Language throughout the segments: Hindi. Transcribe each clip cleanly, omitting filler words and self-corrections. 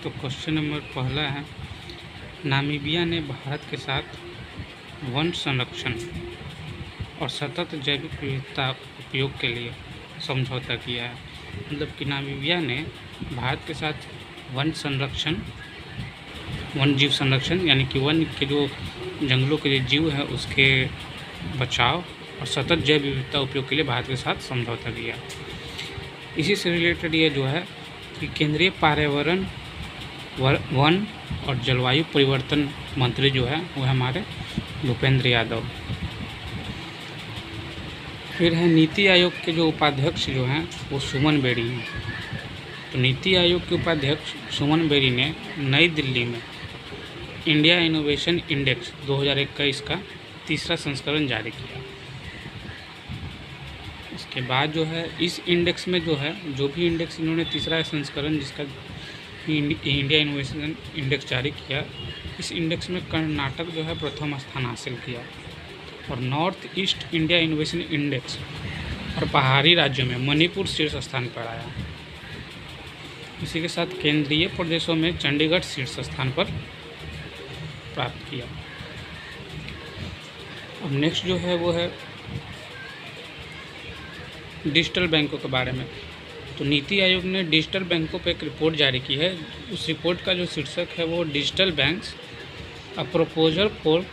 तो क्वेश्चन नंबर पहला है, नामीबिया ने भारत के साथ वन संरक्षण और सतत जैविक विविधता उपयोग के लिए समझौता किया है। मतलब कि नामीबिया ने भारत के साथ वन संरक्षण, वन जीव संरक्षण यानी कि वन के जो जंगलों के जो जीव है उसके बचाव और सतत जैव विविधता उपयोग के लिए भारत के साथ समझौता किया। इसी से रिलेटेड ये जो है कि केंद्रीय पर्यावरण, वन और जलवायु परिवर्तन मंत्री जो है वो हमारे भूपेंद्र यादव। फिर है नीति आयोग के जो उपाध्यक्ष जो हैं वो सुमन बेरी हैं। तो नीति आयोग के उपाध्यक्ष सुमन बेरी ने नई दिल्ली में इंडिया इनोवेशन इंडेक्स 2021 का तीसरा संस्करण जारी किया। इसके बाद जो है इस इंडेक्स में जो है जो भी इंडेक्स इन्होंने तीसरा संस्करण जिसका इंडिया इनोवेशन इंडेक्स जारी किया, इस इंडेक्स में कर्नाटक जो है प्रथम स्थान हासिल किया और north east India innovation index और पहाड़ी राज्यों में मणिपुर शीर्ष स्थान पर आया। इसी के साथ केंद्रीय प्रदेशों में चंडीगढ़ शीर्ष स्थान पर प्राप्त किया। अब नेक्स्ट जो है वो है डिजिटल बैंकों के बारे में। तो नीति आयोग ने डिजिटल बैंकों पर एक रिपोर्ट जारी की है। उस रिपोर्ट का जो शीर्षक है वो digital banks a proposal for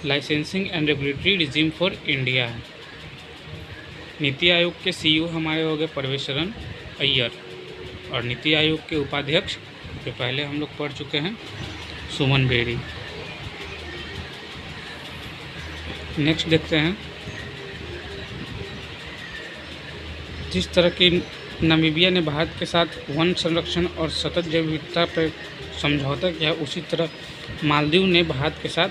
licensing and regulatory regime for India है। नीति आयोग के सीईओ हमारे हो गए परवेशरण अय्यर और नीति आयोग के उपाध्यक्ष जो पहले हम लोग पढ़ चुके हैं सुमन बेरी। नेक्स्ट देखते हैं, जिस तरह की नामीबिया ने भारत के साथ वन संरक्षण और सतत जैव विविधता पर समझौता किया, उसी तरह मालदीव ने भारत के साथ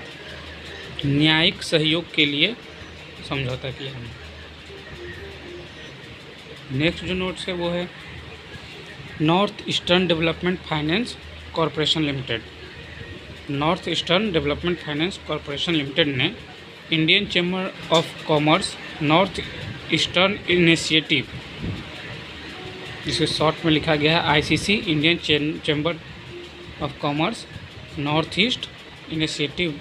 न्यायिक सहयोग के लिए समझौता किया है। नेक्स्ट जो नोट्स है वो है North Eastern Development Finance Corporation Limited. North Eastern Development Finance Corporation Limited ने Indian Chamber of Commerce North Eastern initiative, जिसे शॉर्ट में लिखा गया है ICC, Indian Chamber of Commerce North East initiative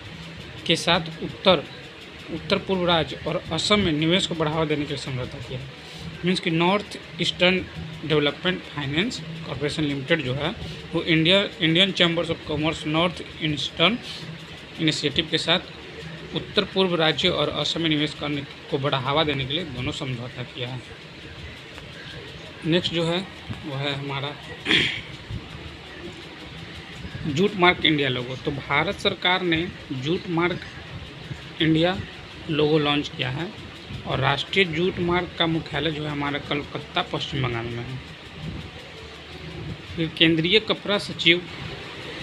के साथ उत्तर पूर्व राज्य और असम में निवेश को बढ़ावा देने के लिए समझौता किया। मीन्स कि north Eastern Development Finance Corporation limited जो है वो Indian chambers of Commerce North Eastern initiative के साथ उत्तर पूर्व राज्य और असम में निवेश करने को बढ़ावा देने के लिए दोनों समझौता किया है। नेक्स्ट जो है वो है हमारा जूट मार्क इंडिया लोगो। तो भारत सरकार ने जूट मार्क इंडिया लोगो लॉन्च किया है और राष्ट्रीय जूट मार्क का मुख्यालय जो है हमारा कलकत्ता पश्चिम बंगाल में है। फिर केंद्रीय कपड़ा सचिव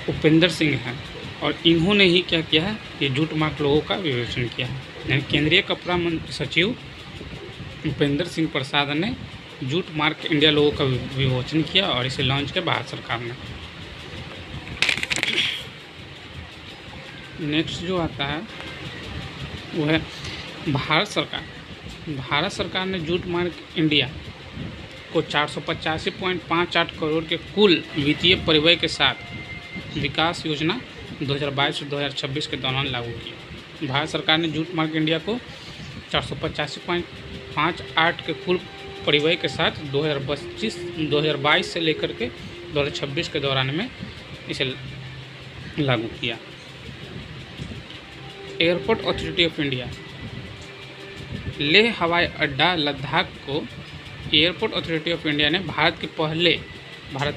उपेंद्र सिंह हैं और इन्होंने ही क्या किया है, ये जूट मार्क लोगों का विवेचन किया है। यानी केंद्रीय कपड़ा सचिव उपेंद्र सिंह प्रसाद ने जूट मार्क इंडिया लोगों का विवेचन किया और इसे लॉन्च किया भारत सरकार ने। नेक्स्ट जो आता है वो है भारत सरकार ने जूट मार्क इंडिया को 485.58 करोड़ के कुल वित्तीय परिव्यय के साथ विकास योजना 2022 से 2026 के दौरान लागू की। भारत सरकार ने जूट मार्क इंडिया को 485.58 के कुल परिव्यय के साथ 2022 से लेकर के 2026 के दौरान में इसे लागू किया। Airport authority of India, Leh हवाई अड्डा लद्दाख को एयरपोर्ट अथॉरिटी ऑफ इंडिया ने भारत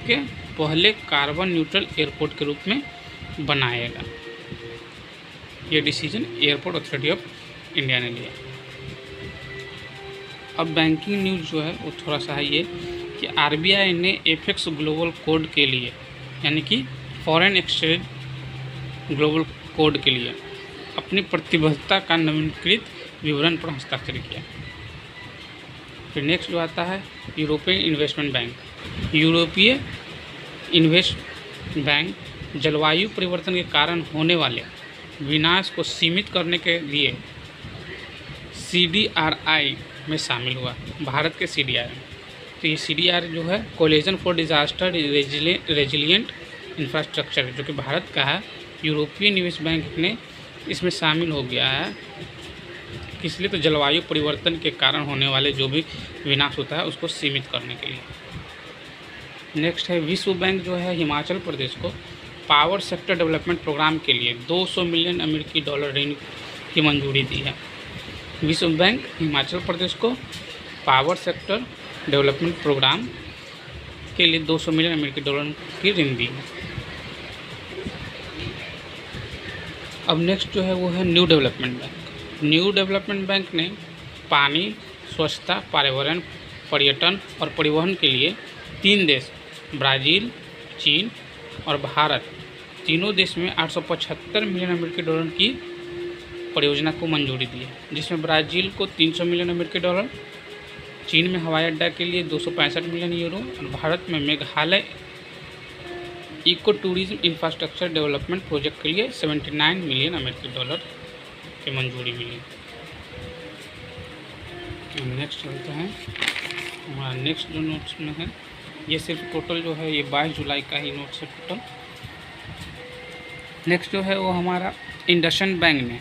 के पहले कार्बन न्यूट्रल एयरपोर्ट के रूप में बनाएगा। ये decision airport authority of India ने लिया। अब बैंकिंग न्यूज़ जो है वो थोड़ा सा है ये कि आरबीआई ने एफएक्स ग्लोबल कोड के लिए यानी कि फॉरेन एक्सचेंज ग्लोबल कोड के लिए अपनी प्रतिबद्धता का नवीनीकृत विवरण पर हस्ताक्षर किया। फिर नेक्स्ट जो आता है यूरोपियन इन्वेस्टमेंट बैंक। यूरोपीय इन्वेस्ट बैंक जलवायु परिवर्तन के कारण होने वाले विनाश को सीमित करने के लिए CDRI में शामिल हुआ, भारत के CDRI में। तो ये CDR जो है collision for disaster resilient infrastructure जो कि भारत का है, यूरोपीय निवेश बैंक ने इसमें शामिल हो गया है। किस लिए? तो जलवायु परिवर्तन के कारण होने वाले जो भी विनाश होता है उसको सीमित करने के लिए। नेक्स्ट है विश्व बैंक जो है हिमाचल प्रदेश को पावर सेक्टर डेवलपमेंट प्रोग्राम के लिए 200 मिलियन अमेरिकी डॉलर ऋण की मंजूरी दी है। विश्व बैंक हिमाचल प्रदेश को पावर सेक्टर डेवलपमेंट प्रोग्राम के लिए 200 मिलियन अमेरिकी डॉलर की ऋण दी है। अब नेक्स्ट जो है वो है new development bank. New development bank ने पानी, स्वच्छता, पर्यावरण, पर्यटन और परिवहन के लिए 3 देश ब्राज़ील, चीन और भारत, तीनों देश में 875 मिलियन अमेरिकी डॉलर की परियोजना को मंजूरी दी है, जिसमें ब्राज़ील को 300 मिलियन अमेरिकी डॉलर, चीन में हवाई अड्डा के लिए 265 मिलियन यूरो और भारत में Meghalaya eco tourism infrastructure development project के लिए 79 मिलियन अमेरिकी डॉलर की मंजूरी मिली। नेक्स्ट चलते हैं हमारा नेक्स्ट जो नोट्स में है, ये सिर्फ टोटल जो है ये 22 जुलाई का ही नोट्स है टोटल। नेक्स्ट जो है वो हमारा इंडसइंड बैंक ने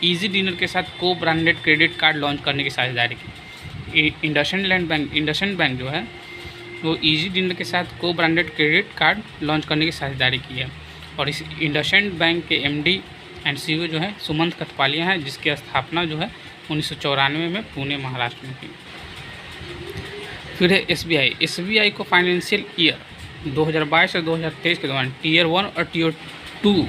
इजी डिनर के साथ को ब्रांडेड क्रेडिट कार्ड लॉन्च करने की साझेदारी की। इंडसइंड बैंक जो है वो इजी डिनर के साथ को ब्रांडेड क्रेडिट कार्ड लॉन्च करने की साझेदारी की है और इस इंडसइंड बैंक के एमडी एंड सीईओ जो है सुमंत कथपालिया हैं, जिसकी स्थापना जो है 1994 में पुणे महाराष्ट्र में की। फिर है एसबीआई को फाइनेंशियल ईयर 2022 से 2023 के दौरान टीयर 1 और टीयर 2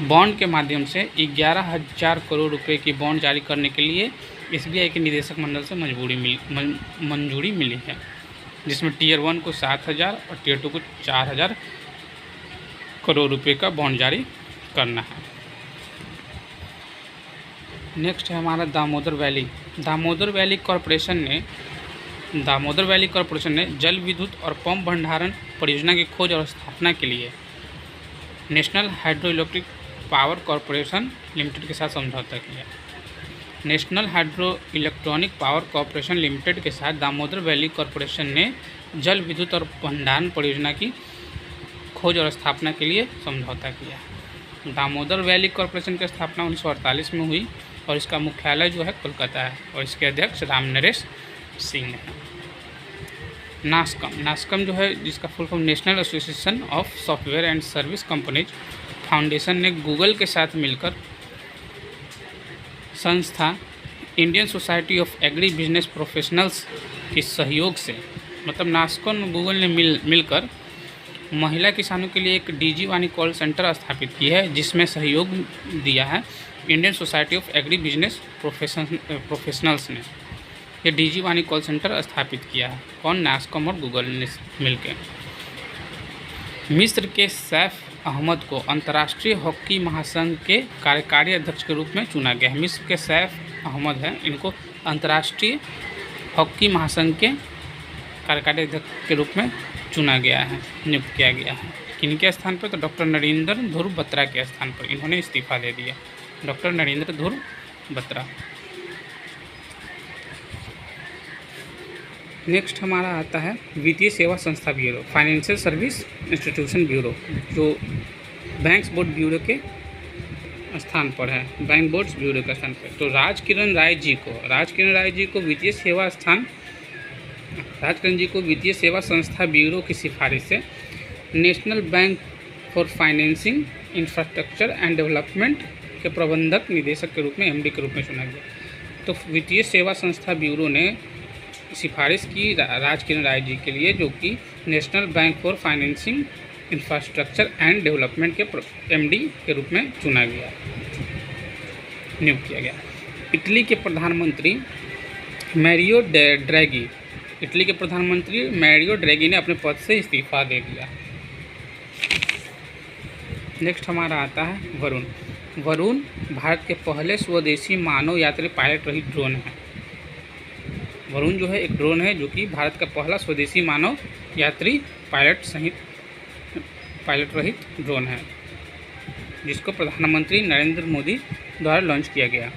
बॉन्ड के माध्यम से 11,000 करोड़ रुपए की बॉन्ड जारी करने के लिए एसबीआई के निदेशक मंडल से मंजूरी मिली है, जिसमें टीयर 1 को 7,000 और टीयर 2 को 4,000 करोड़ रुपए का बॉन्ड जारी करना है। नेक्स्ट है हमारा दामोदर वैली कॉरपोरेशन ने जल विद्युत और पंप भंडारण परियोजना की खोज और स्थापना के लिए national hydro electric power corporation limited के साथ समझौता किया। National hydro electronic power corporation limited के साथ दामोदर वैली कॉरपोरेशन ने जल विद्युत और भंडारण परियोजना की खोज और स्थापना के लिए समझौता किया। दामोदर वैली कॉरपोरेशन की स्थापना 1948 में हुई और इसका मुख्यालय जो है कोलकाता है और इसके अध्यक्ष राम नरेश सिंह हैं। नास्कम जो है जिसका full form national association of software and service companies foundation ने गूगल के साथ मिलकर संस्था Indian society of agri business professionals के सहयोग से, मतलब नास्कॉम और गूगल ने मिलकर महिला किसानों के लिए एक डीजी वाणी कॉल सेंटर स्थापित की है, जिसमें सहयोग दिया है Indian society of agri business professionals ने। ये डीजी वाणी कॉल सेंटर स्थापित किया है कौन? नास्कॉम और गूगल ने मिलकर। मिस्र के सैफ अहमद को अंतर्राष्ट्रीय हॉकी महासंघ के कार्यकारी अध्यक्ष के रूप में चुना गया है। मिस्र के सैफ अहमद हैं, इनको अंतर्राष्ट्रीय हॉकी महासंघ के कार्यकारी अध्यक्ष के रूप में चुना गया है, नियुक्त किया गया है। किनके स्थान पर? तो डॉक्टर नरेंद्र ध्रुव बत्रा के स्थान पर इन्होंने इस्तीफा दे दिया। डॉक्टर नरेंद्र ध्रुव बत्रा। नेक्स्ट हमारा आता है वित्तीय सेवा संस्था bureau, financial service institution bureau, जो बैंक्स बोर्ड ब्यूरो के स्थान पर है, बैंक बोर्ड्स ब्यूरो के स्थान पर। तो राजकिरण राय जी को वित्तीय सेवा संस्था ब्यूरो की सिफारिश से national bank for financing infrastructure and development के प्रबंधक निदेशक के रूप में एमडी के रूप में चुना गया। तो वित्तीय सेवा संस्था ब्यूरो ने सिफारिश की राजकिरण राय जी के लिए, जो कि national bank for financing infrastructure and development के एमडी के रूप में चुना गया, नियुक्त किया गया। इटली के प्रधानमंत्री मैरियो ड्रैगी ने अपने पद से इस्तीफा दे दिया। नेक्स्ट हमारा आता है वरुण भारत के पहले स्वदेशी मानव यात्री पायलट रहित ड्रोन है। वरुण जो है एक ड्रोन है जो कि भारत का पहला स्वदेशी मानव यात्री पायलट रहित ड्रोन है, जिसको प्रधानमंत्री नरेंद्र मोदी द्वारा लॉन्च किया गया।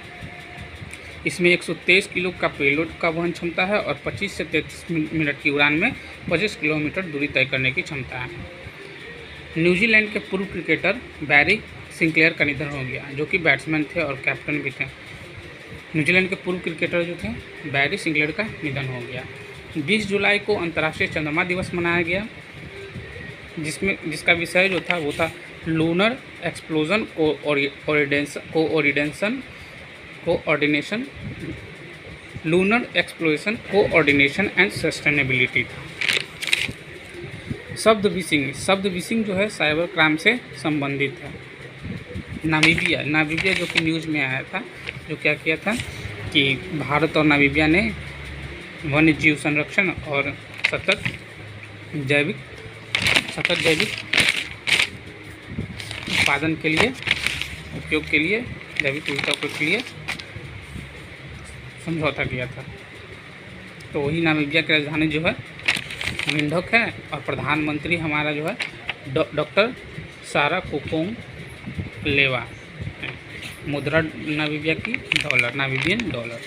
इसमें 123 किलो का पेलोड का वहन क्षमता है और 25 से 33 मिनट की उड़ान में 25 किलोमीटर दूरी तय करने की क्षमता है। न्यूजीलैंड के पूर्व क्रिकेटर बैरी सिंक्लेयर का निधन हो गया, जो कि बैट्समैन थे और कैप्टन भी थे। न्यूजीलैंड के पूर्व क्रिकेटर जो थे बैरी सिंक्लेयर का निधन हो गया। 20 जुलाई को अंतर्राष्ट्रीय चंद्रमा दिवस मनाया गया, जिसका विषय जो था वो था lunar explosion coordination and sustainability था। शब्द विशिंग जो है साइबर क्राइम से संबंधित है। नामीबिया जो कि न्यूज़ में आया था, जो क्या किया था कि भारत और नामीबिया ने वन्य जीव संरक्षण और सतत जैविक उत्पादन के लिए उपयोग के लिए जैविक विविधता उपयोग के लिए समझौता किया था। तो वही नामीबिया की राजधानी जो है विंडहोक है और प्रधानमंत्री हमारा जो है डॉक्टर सारा कोकोंग लेवा। मुद्रा नामीबिया की नामीबियन डॉलर।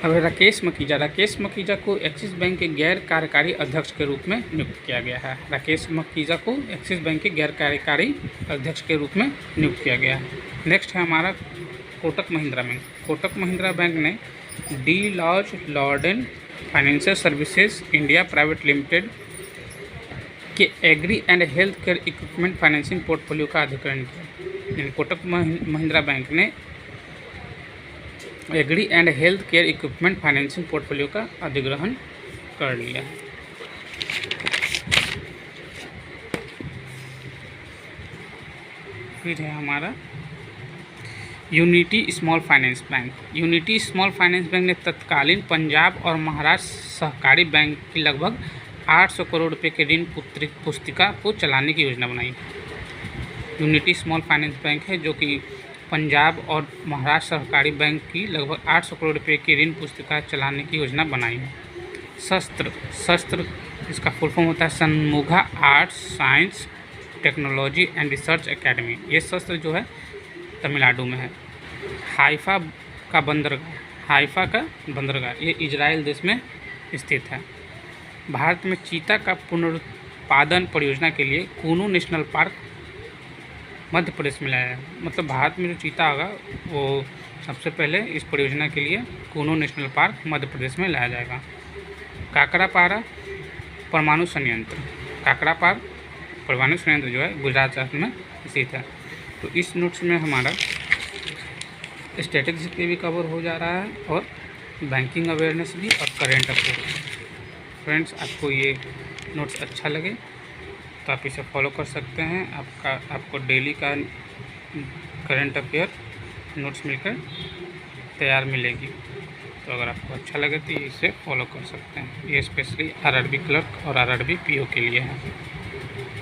अब राकेश मकीजा को एक्सिस बैंक के गैर कार्यकारी अध्यक्ष के रूप में नियुक्त किया गया है। राकेश मकीजा को एक्सिस बैंक के गैर कार्यकारी अध्यक्ष के रूप में नियुक्त किया गया है। नेक्स्ट है हमारा कोटक महिंद्रा बैंक ने De Lage Landen financial services India private limited के agri and health care equipment financing portfolio का अधिग्रहण किया। कोटक महिंद्रा बैंक ने agri and health care equipment financing portfolio का अधिग्रहण कर लिया। फिर है हमारा यूनिटी स्मॉल फाइनेंस बैंक ने तत्कालीन पंजाब और महाराष्ट्र सहकारी बैंक की लगभग 800 करोड़ रुपए के ऋण पुस्तिका को चलाने की योजना बनाई। यूनिटी स्मॉल फाइनेंस बैंक है जो कि पंजाब और महाराष्ट्र सहकारी बैंक की लगभग 800 करोड़ रुपए की ऋण पुस्तिका चलाने की योजना बनाई है। शस्त्र इसका फुल फॉर्म होता है Shanmugha arts science technology and research academy. ये शस्त्र जो है तमिलनाडु में है। हाइफा का बंदरगाह ये इजराइल देश में स्थित है। भारत में चीता का पुनरुत्पादन परियोजना के लिए कूनू नेशनल पार्क मध्य प्रदेश में लाया है। मतलब भारत में जो चीता होगा वो सबसे पहले इस परियोजना के लिए कूनू नेशनल पार्क मध्य प्रदेश में लाया जाएगा। काकरापारा परमाणु संयंत्र जो है गुजरात राज्य में स्थित है। तो इस नोट्स में हमारा स्टैटिस्टिक्स भी कवर हो जा रहा है और बैंकिंग अवेयरनेस भी और करेंट अफेयर। फ्रेंड्स, आपको ये नोट्स अच्छा लगे तो आप इसे फॉलो कर सकते हैं। आपको डेली का करेंट अफेयर नोट्स मिलकर तैयार मिलेगी। तो अगर आपको अच्छा लगे तो इसे फॉलो कर सकते हैं। ये स्पेशली आरआरबी क्लर्क और आरआरबी पीओ के लिए है।